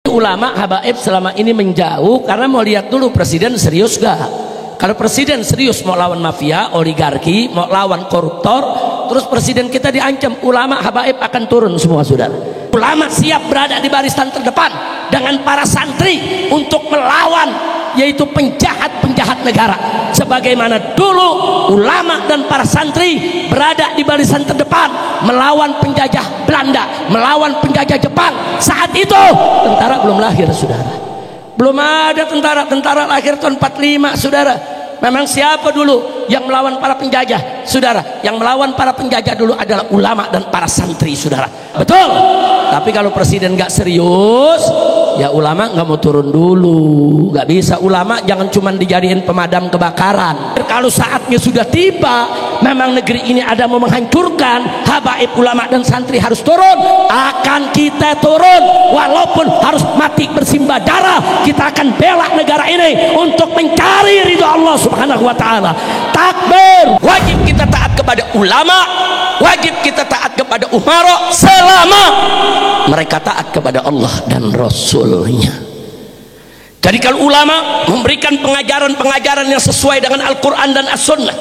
Ulama habaib selama ini menjauh karena mau lihat dulu presiden serius gak. Kalau presiden serius mau lawan mafia, oligarki, mau lawan koruptor, terus presiden kita diancam, ulama habaib akan turun semua, saudara. Ulama siap berada di barisan terdepan dengan para santri untuk melawan yaitu penjahat-penjahat negara. Sebagaimana dulu ulama dan para santri berada di barisan terdepan melawan penjajah Belanda, melawan penjajah Jepang. Saat itu tentara belum lahir, saudara. Belum ada tentara lahir tahun 45, saudara. Memang siapa dulu yang melawan para penjajah, saudara? Yang melawan para penjajah dulu adalah ulama dan para santri, saudara. Betul. Tapi kalau presiden nggak serius, ya ulama nggak mau turun dulu. Nggak bisa, ulama jangan cuma dijadiin pemadam kebakaran. Kalau saatnya sudah tiba, memang negeri ini ada mau menghancurkan, habaib ulama dan santri harus turun. Akan kita turun, walaupun harus mati bersimbah darah, kita akan bela negara ini untuk mencari ridho Allah Subhanahu wa ta'ala. Takbir. Wajib kita taat kepada ulama, wajib kita taat kepada umara selama mereka taat kepada Allah dan Rasulnya. Jadi kalau ulama memberikan pengajaran-pengajaran yang sesuai dengan Al-Quran dan As-Sunnah,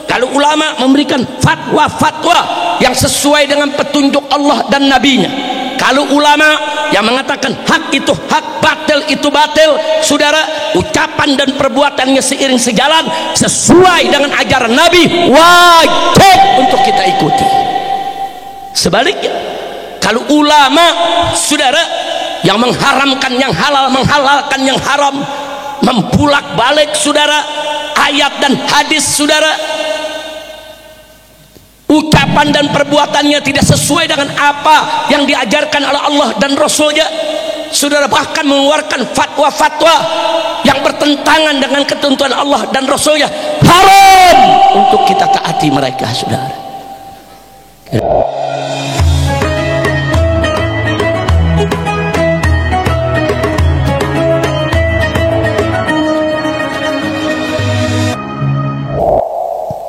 kalau ulama memberikan fatwa-fatwa yang sesuai dengan petunjuk Allah dan Nabi-Nya, kalau ulama yang mengatakan hak itu hak, batil itu batil, saudara, ucapan dan perbuatannya seiring sejalan sesuai dengan ajaran Nabi, wajib untuk kita ikuti. Sebaliknya, kalau ulama, saudara, yang mengharamkan yang halal, menghalalkan yang haram, membulak balik, saudara, ayat dan hadis, saudara, ucapan dan perbuatannya tidak sesuai dengan apa yang diajarkan oleh Allah dan Rasulnya, saudara, bahkan mengeluarkan fatwa-fatwa yang bertentangan dengan ketentuan Allah dan Rasulnya, haram untuk kita taati mereka, saudara.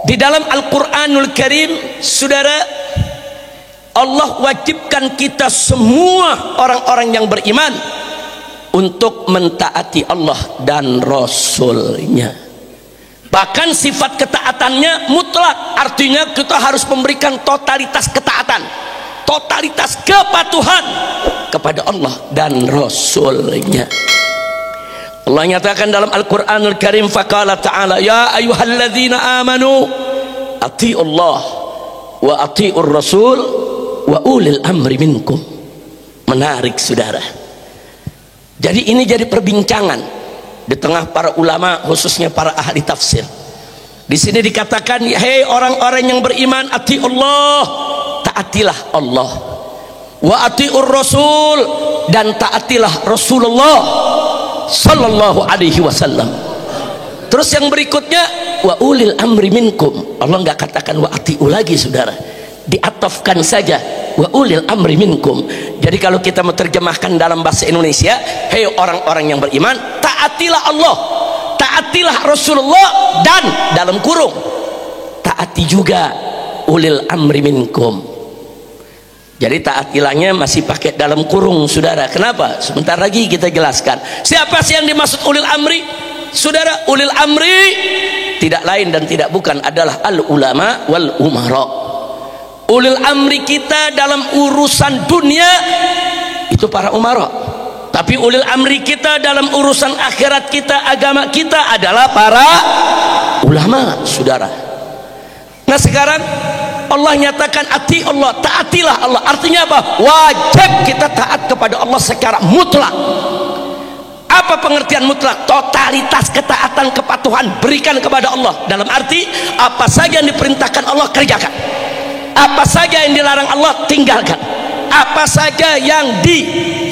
Di dalam Al-Quranul Karim, saudara, Allah wajibkan kita semua orang-orang yang beriman untuk mentaati Allah dan Rasulnya. Bahkan sifat ketaatannya mutlak, artinya kita harus memberikan totalitas ketaatan, totalitas kepatuhan kepada Allah dan Rasulnya. Allah nyatakan dalam Al-Quranul Karim, faqala ta'ala, ya ayyuhalladzina amanu ati'ullah wa ati'ur rasul wa ulil amri minkum. Menarik, saudara. Jadi ini jadi perbincangan di tengah para ulama, khususnya para ahli tafsir. Di sini dikatakan, hei orang-orang yang beriman, ati'ullah, taatilah Allah, wa ati'ur rasul, dan taatilah Rasulullah sallallahu alaihi wasallam. Terus yang berikutnya, wa ulil amri minkum. Allah nggak katakan wa atiu lagi, saudara, diatofkan saja wa ulil amri minkum. Jadi kalau kita menerjemahkan dalam bahasa Indonesia, hei orang-orang yang beriman, taatilah Allah, taatilah Rasulullah, dan dalam kurung taati juga ulil amri minkum. Jadi taatilahnya masih pakai dalam kurung, saudara. Kenapa? Sebentar lagi kita jelaskan. Siapa sih yang dimaksud ulil amri? Saudara, ulil amri tidak lain dan tidak bukan adalah al ulama wal umara. Ulil amri kita dalam urusan dunia itu para umara. Tapi ulil amri kita dalam urusan akhirat kita, agama kita adalah para ulama, saudara. Nah sekarang Allah nyatakan ati Allah, taatilah Allah. Artinya apa? Wajib kita taat kepada Allah secara mutlak. Apa pengertian mutlak? Totalitas ketaatan, kepatuhan berikan kepada Allah. Dalam arti apa saja yang diperintahkan Allah kerjakan, apa saja yang dilarang Allah tinggalkan, apa saja yang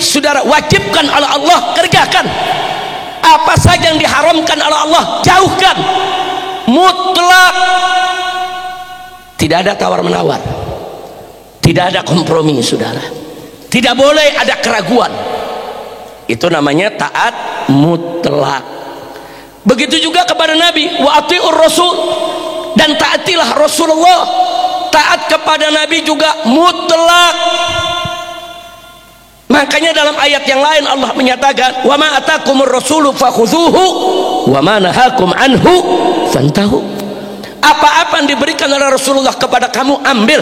saudara wajibkan oleh Allah kerjakan, apa saja yang diharamkan oleh Allah jauhkan. Mutlak. Tidak ada tawar-menawar, tidak ada kompromi, saudara. Tidak boleh ada keraguan. Itu namanya taat mutlak. Begitu juga kepada Nabi, wa ati'ur rasul, dan taatilah Rasulullah. Taat kepada Nabi juga mutlak. Makanya dalam ayat yang lain Allah menyatakan, wa ma atakumur rasulu fakhudhuhu wa ma nahakum anhu fantahu. Apa-apa yang diberikan oleh Rasulullah kepada kamu ambil,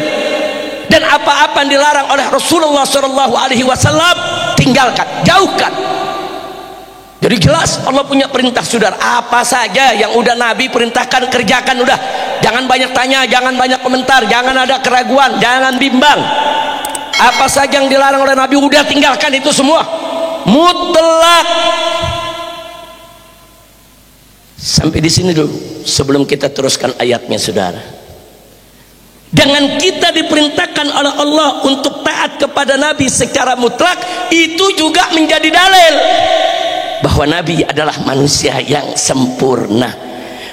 dan apa-apa yang dilarang oleh Rasulullah SAW tinggalkan, jauhkan. Jadi jelas Allah punya perintah, saudara. Apa saja yang udah Nabi perintahkan kerjakan, udah. Jangan banyak tanya, jangan banyak komentar, jangan ada keraguan, jangan bimbang. Apa saja yang dilarang oleh Nabi udah tinggalkan itu semua, mutlak. Sampai di sini dulu sebelum kita teruskan ayatnya, saudara. Dengan kita diperintahkan oleh Allah untuk taat kepada Nabi secara mutlak, itu juga menjadi dalil bahwa Nabi adalah manusia yang sempurna.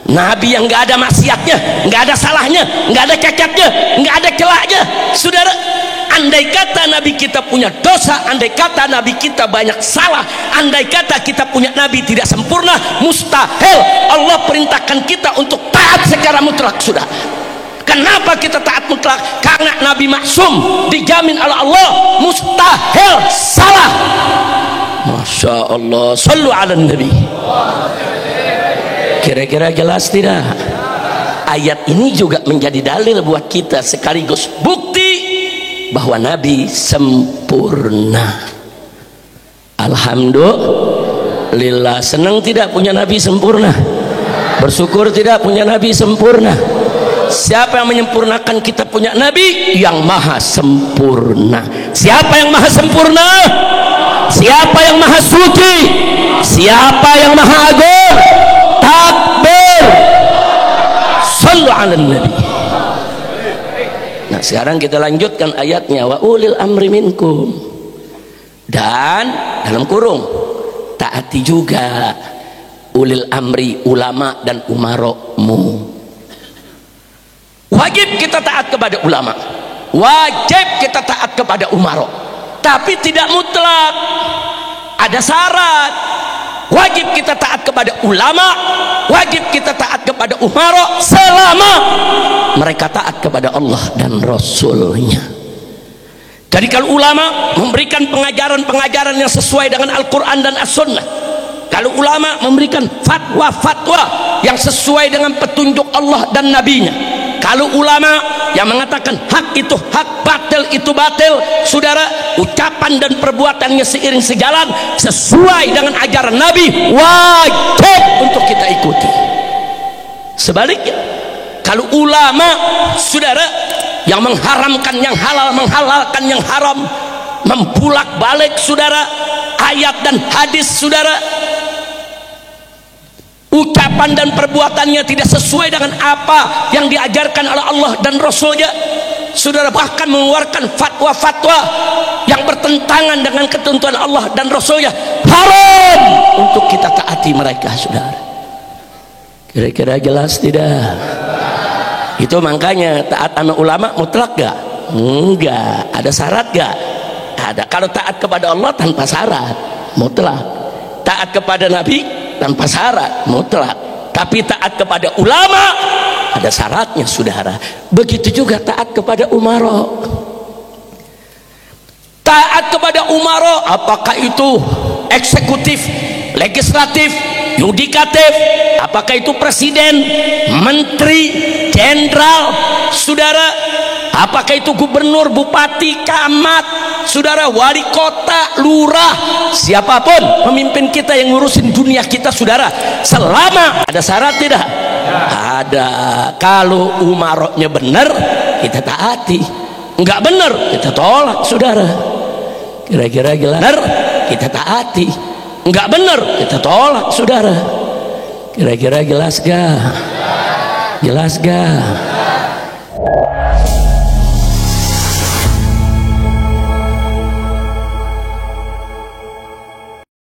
Nabi yang nggak ada maksiatnya, nggak ada salahnya, nggak ada cacatnya, nggak ada celahnya, saudara. Andai kata Nabi kita punya dosa, andai kata Nabi kita banyak salah, andai kata kita punya Nabi tidak sempurna, mustahil Allah perintahkan kita untuk taat secara mutlak, saudara. Kenapa kita taat mutlak? Karena Nabi maksum, dijamin oleh Allah, mustahil salah. Masya Allah, sallu ala Nabi. Kira-kira jelas tidak? Ayat ini juga menjadi dalil buat kita, sekaligus bukti bahwa Nabi sempurna. Alhamdulillah. Senang tidak punya Nabi sempurna? Bersyukur tidak punya Nabi sempurna? Siapa yang menyempurnakan kita punya Nabi? Yang maha sempurna. Siapa yang maha sempurna? Siapa yang maha suci? Siapa yang maha agung? Takbir. Sallu ala Nabi. Nah, sekarang kita lanjutkan ayatnya, wa ulil amri minkum, dan dalam kurung taati juga ulil amri, ulama dan umarokmu. Wajib kita taat kepada ulama, wajib kita taat kepada umarok, tapi tidak mutlak, ada syarat. Wajib kita taat kepada ulama, wajib kita taat kepada umarok selama mereka taat kepada Allah dan Rasulnya. Jadi kalau ulama memberikan pengajaran-pengajaran yang sesuai dengan Al-Quran dan As-Sunnah, kalau ulama memberikan fatwa-fatwa yang sesuai dengan petunjuk Allah dan Nabinya, kalau ulama yang mengatakan hak itu hak, batil itu batil, saudara, ucapan dan perbuatannya seiring sejalan sesuai dengan ajaran Nabi, wajib untuk kita ikuti. Sebaliknya, kalau ulama, saudara, yang mengharamkan yang halal, menghalalkan yang haram, membulak balik, saudara, ayat dan hadis, saudara, ucapan dan perbuatannya tidak sesuai dengan apa yang diajarkan oleh Allah dan Rasulnya, saudara, bahkan mengeluarkan fatwa-fatwa yang bertentangan dengan ketentuan Allah dan Rasulnya, haram untuk kita taati mereka, saudara. Kira-kira jelas tidak? Itu makanya taat sama ulama mutlak gak? Enggak. Ada syarat gak? Ada. Kalau taat kepada Allah tanpa syarat, mutlak. Taat kepada Nabi tanpa syarat, mutlak. Tapi taat kepada ulama ada syaratnya, saudara. Begitu juga taat kepada umara. Taat kepada umara, apakah itu eksekutif, legislatif, yudikatif, apakah itu presiden, menteri, jenderal, saudara, apakah itu gubernur, bupati, camat, saudara, wali kota, lurah, siapapun pemimpin kita yang ngurusin dunia kita, saudara, selama ada syarat tidak? Ada. Kalau umaroknya benar, kita taati. Enggak benar, kita tolak, saudara. Kira-kira benar, kita taati. Enggak benar, kita tolak, saudara. Kira-kira jelas gak? Jelas gak?